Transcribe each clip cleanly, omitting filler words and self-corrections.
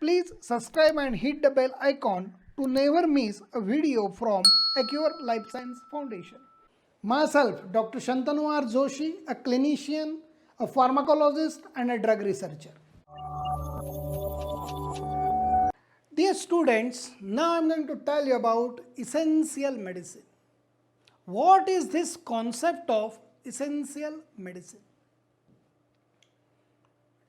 Please subscribe and hit the bell icon to never miss a video from Acuere Life Science Foundation. Myself, Dr. Shantanu R. Joshi, a clinician, a pharmacologist, and a drug researcher. Dear students, now I am going to tell you about essential medicine. What is this concept of essential medicine?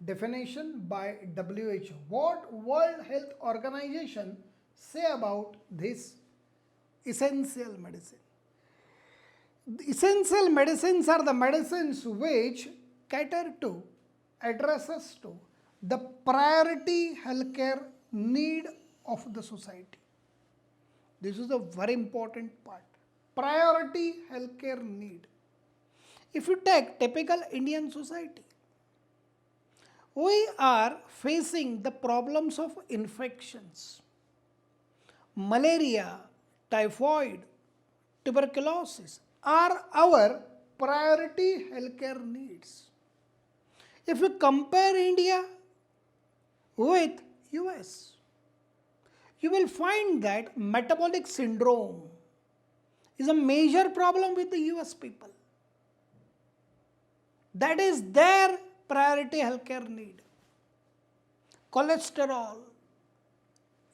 Definition by WHO. What World Health Organization say about this essential medicine? The essential medicines are the medicines which cater to, addresses to the priority healthcare need of the society. This is a very important part. Priority healthcare need. If you take typical Indian society, we are facing the problems of infections, malaria, typhoid, tuberculosis are our priority healthcare needs. If you compare India with US, you will find that metabolic syndrome is a major problem with the US people. That is their priority healthcare need. Cholesterol,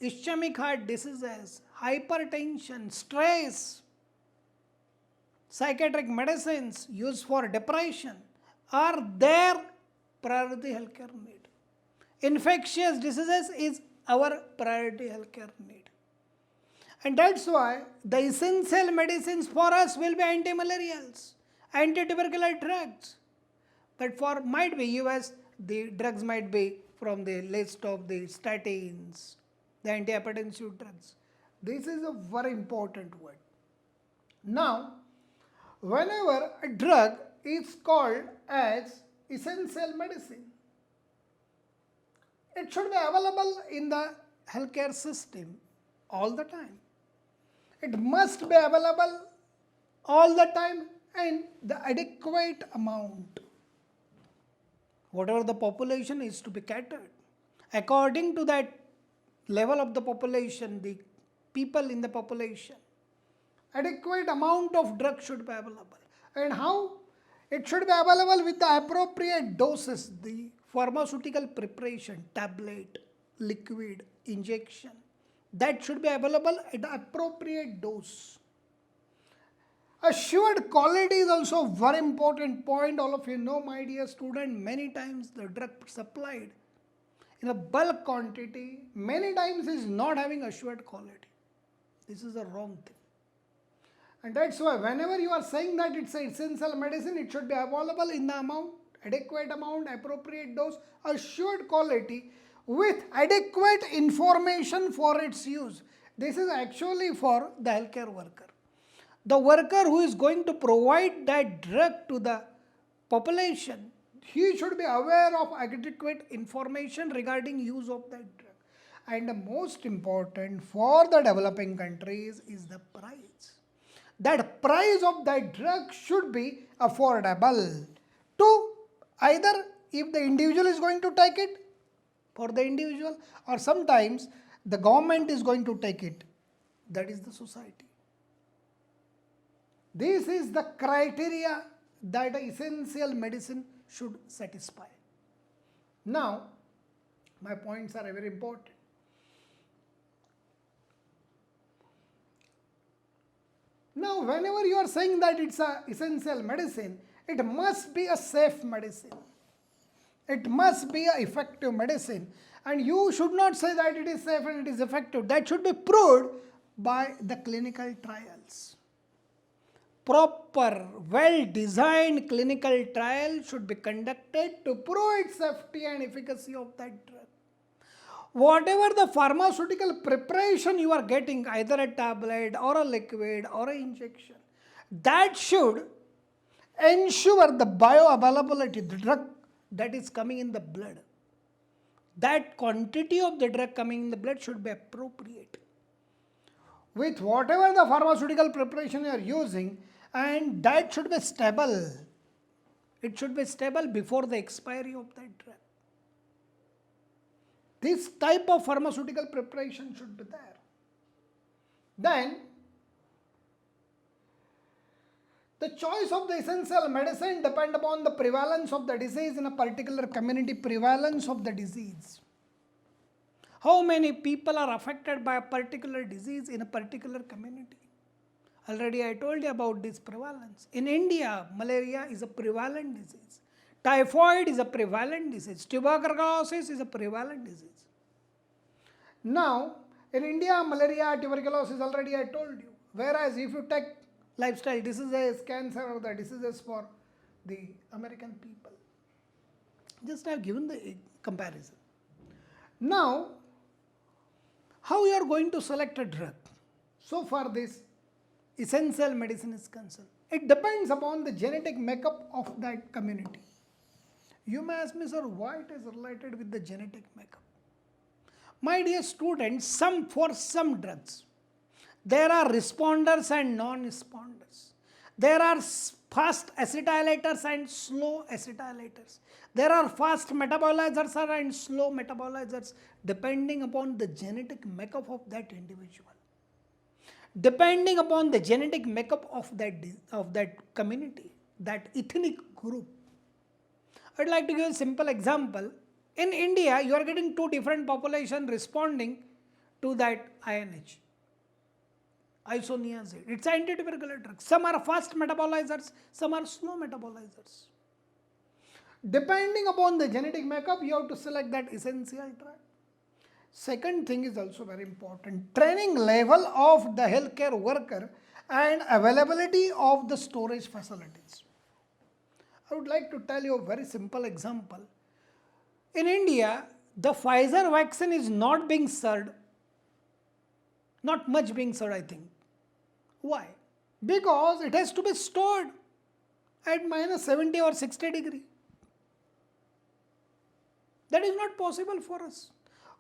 ischemic heart diseases, hypertension, stress, psychiatric medicines used for depression are their priority healthcare need. Infectious diseases is our priority healthcare need. And that's why the essential medicines for us will be antimalarials, anti-tubercular drugs. But for might be US, the drugs might be from the list of the statins, the antihypertensive drugs. This is a very important word. Now, whenever a drug is called as essential medicine, it should be available in the healthcare system all the time. It must be available all the time and the adequate amount. Whatever the population is to be catered. According to that level of the population, the people in the population, adequate amount of drug should be available. And how? It should be available with the appropriate doses, the pharmaceutical preparation, tablet, liquid, injection. That should be available at the appropriate dose. Assured quality is also a very important point. All of you know, my dear student, many times the drug supplied in a bulk quantity, many times is not having assured quality. This is a wrong thing. And that's why whenever you are saying that it's an essential medicine, it should be available in the amount, adequate amount, appropriate dose, assured quality with adequate information for its use. This is actually for the healthcare worker. The worker who is going to provide that drug to the population, he should be aware of adequate information regarding use of that drug. And the most important for the developing countries is the price. That price of that drug should be affordable to either if the individual is going to take it for the individual, or sometimes the government is going to take it, that is the society. This is the criteria that essential medicine should satisfy. Now, my points are very important. Now, whenever you are saying that it's an essential medicine, it must be a safe medicine. It must be an effective medicine. And you should not say that it is safe and it is effective. That should be proved by the clinical trials. Proper, well-designed clinical trial should be conducted to prove its safety and efficacy of that drug. Whatever the pharmaceutical preparation you are getting, either a tablet or a liquid or an injection, that should ensure the bioavailability, the drug that is coming in the blood. That quantity of the drug coming in the blood should be appropriate with whatever the pharmaceutical preparation you are using, and that should be stable. It should be stable before the expiry of that drug. This type of pharmaceutical preparation should be there. Then, the choice of the essential medicine depend upon the prevalence of the disease in a particular community, prevalence of the disease. How many people are affected by a particular disease in a particular community? Already I told you about this prevalence. In India, malaria is a prevalent disease. Typhoid is a prevalent disease. Tuberculosis is a prevalent disease. Now, in India, malaria, tuberculosis, already I told you. Whereas if you take lifestyle diseases, cancer, or the diseases for the American people, just I have given the comparison. Now, how you are going to select a drug? So far this essential medicine is concerned. It depends upon the genetic makeup of that community. You may ask me, sir, why it is related with the genetic makeup? My dear students, for some drugs, there are responders and non-responders. There are fast acetylators and slow acetylators. There are fast metabolizers and slow metabolizers depending upon the genetic makeup of that individual. Depending upon the genetic makeup of that community, that ethnic group. I would like to give a simple example. In India, you are getting two different populations responding to that INH, isoniazid. It's an antitubercular drug. Some are fast metabolizers, some are slow metabolizers. Depending upon the genetic makeup, you have to select that essential drug. Second thing is also very important. Training level of the healthcare worker and availability of the storage facilities. I would like to tell you a very simple example. In India, the Pfizer vaccine is not being served, not much being served, I think. Why? Because it has to be stored at minus 70 or 60 degree. That is not possible for us.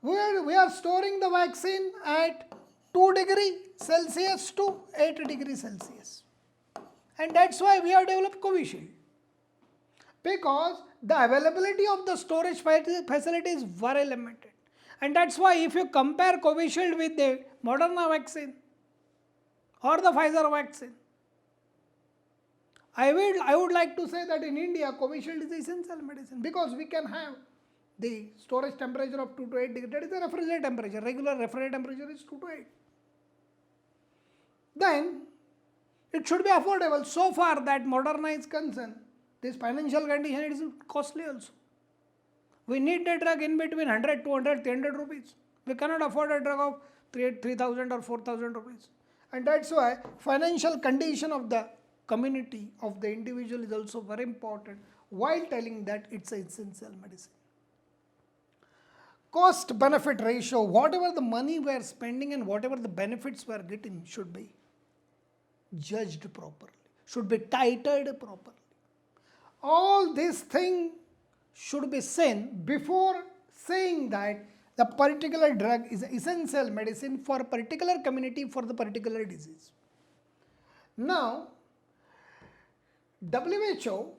We are storing the vaccine at 2 degree Celsius to 8 degree Celsius. And that's why we have developed Covishield. Because the availability of the storage facility is very limited. And that's why if you compare Covishield with the Moderna vaccine or the Pfizer vaccine, I would like to say that in India, Covishield is essential medicine because we can have the storage temperature of 2 to 8 degrees. That is the refrigerator temperature. Regular refrigerator temperature is 2 to 8. Then it should be affordable. So far that Moderna is concerned, this financial condition is costly also. We need a drug in between 100, 200, 300 rupees. We cannot afford a drug of 3,000 or 4,000 rupees. And that's why financial condition of the community, of the individual is also very important while telling that it's an essential medicine. Cost benefit ratio, whatever the money we are spending and whatever the benefits we are getting should be judged properly, should be titled properly. All these things should be seen before saying that the particular drug is an essential medicine for a particular community for the particular disease. Now, WHO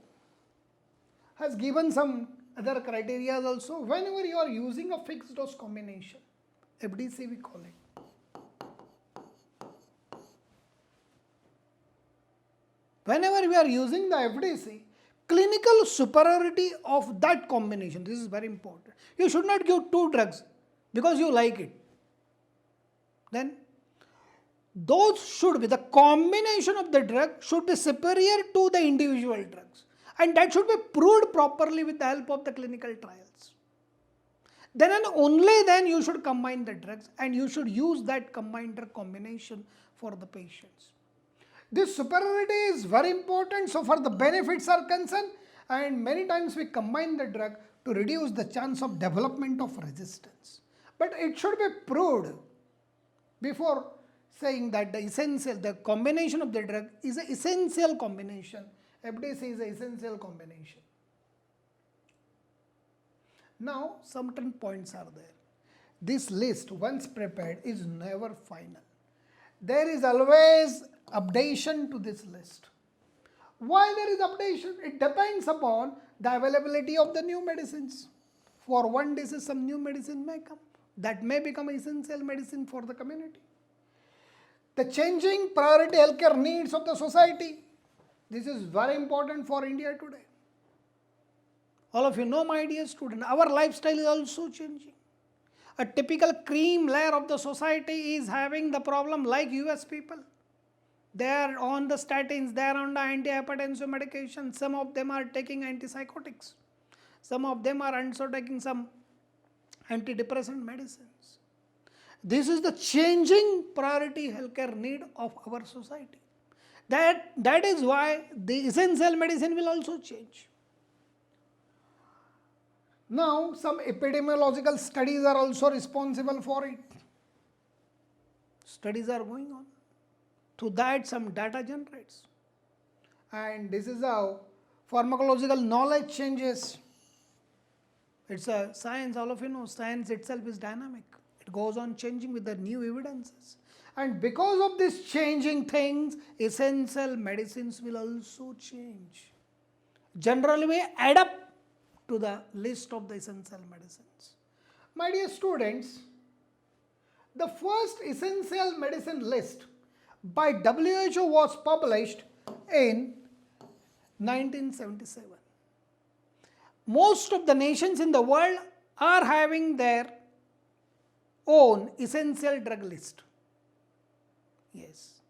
has given some other criteria also. Whenever you are using a fixed dose combination, FDC we call it. Whenever we are using the FDC, clinical superiority of that combination, this is very important. You should not give two drugs because you like it. Then those should be, the combination of the drug should be superior to the individual drugs. And that should be proved properly with the help of the clinical trials. Then and only then you should combine the drugs and you should use that combined drug combination for the patients. This superiority is very important so far the benefits are concerned, and many times we combine the drug to reduce the chance of development of resistance. But it should be proved before saying that the combination of the drug is an essential combination. FDC is an essential combination. Now, certain points are there. This list, once prepared, is never final. There is always updation to this list. Why there is updation? It depends upon the availability of the new medicines. For one disease, some new medicine may come. That may become essential medicine for the community. The changing priority healthcare needs of the society. This is very important for India today. All of you know, my dear student, our lifestyle is also changing. A typical cream layer of the society is having the problem like US people. They are on the statins, they are on the antihypertensive medication, some of them are taking antipsychotics. Some of them are also taking some antidepressant medicines. This is the changing priority healthcare need of our society. That is why the essential medicine will also change. Now, some epidemiological studies are also responsible for it. Studies are going on. To that, some data generates. And this is how pharmacological knowledge changes. It's a science, all of you know, science itself is dynamic. It goes on changing with the new evidences. And because of this changing things, essential medicines will also change. Generally, we add up to the list of the essential medicines. My dear students, the first essential medicine list by WHO was published in 1977. Most of the nations in the world are having their own essential drug list. Yes.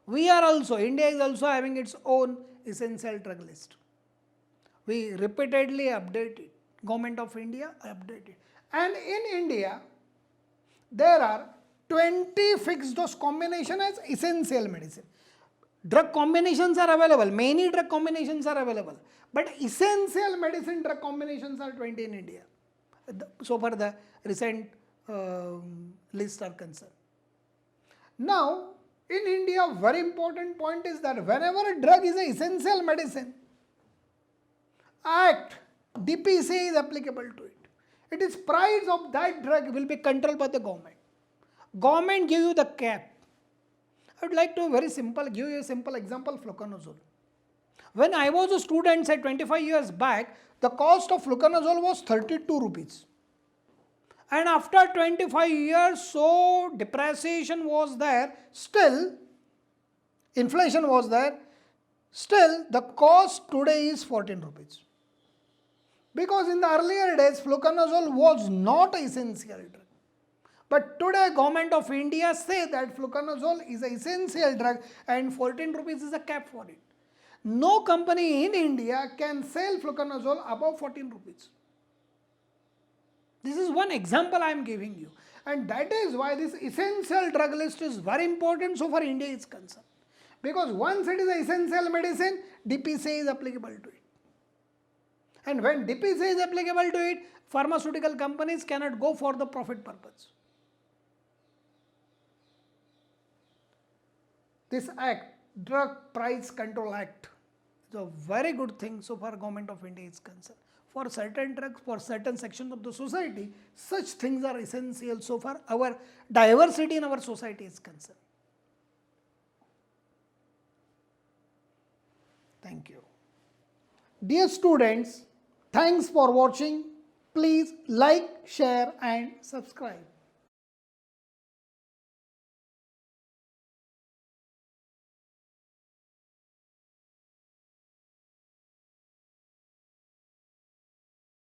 We are also, India is also having its own essential drug list. We repeatedly update it. Government of India update it. And in India, there are 20 fixed dose combination as essential medicine. Drug combinations are available. Many drug combinations are available. But essential medicine drug combinations are 20 in India. So far the recent lists are concerned. Now, in India, very important point is that whenever a drug is an essential medicine, Act DPC is applicable to it. It is price of that drug will be controlled by the government. Government give you the cap. I would like to give you a simple example, fluconazole. When I was a student, say 25 years back, the cost of fluconazole was 32 rupees. And after 25 years, so depreciation was there, still inflation was there, still the cost today is 14 rupees. Because in the earlier days, fluconazole was not an essential drug. But today, Government of India say that fluconazole is an essential drug and 14 rupees is a cap for it. No company in India can sell fluconazole above 14 rupees. This is one example I am giving you. And that is why this essential drug list is very important so far India is concerned. Because once it is an essential medicine, DPC is applicable to it. And when DPC is applicable to it, pharmaceutical companies cannot go for the profit purpose. This act, Drug Price Control Act, is a very good thing so far Government of India is concerned. For certain drugs, for certain sections of the society, such things are essential so far our diversity in our society is concerned. Thank you. Dear students, thanks for watching. Please like, share and subscribe.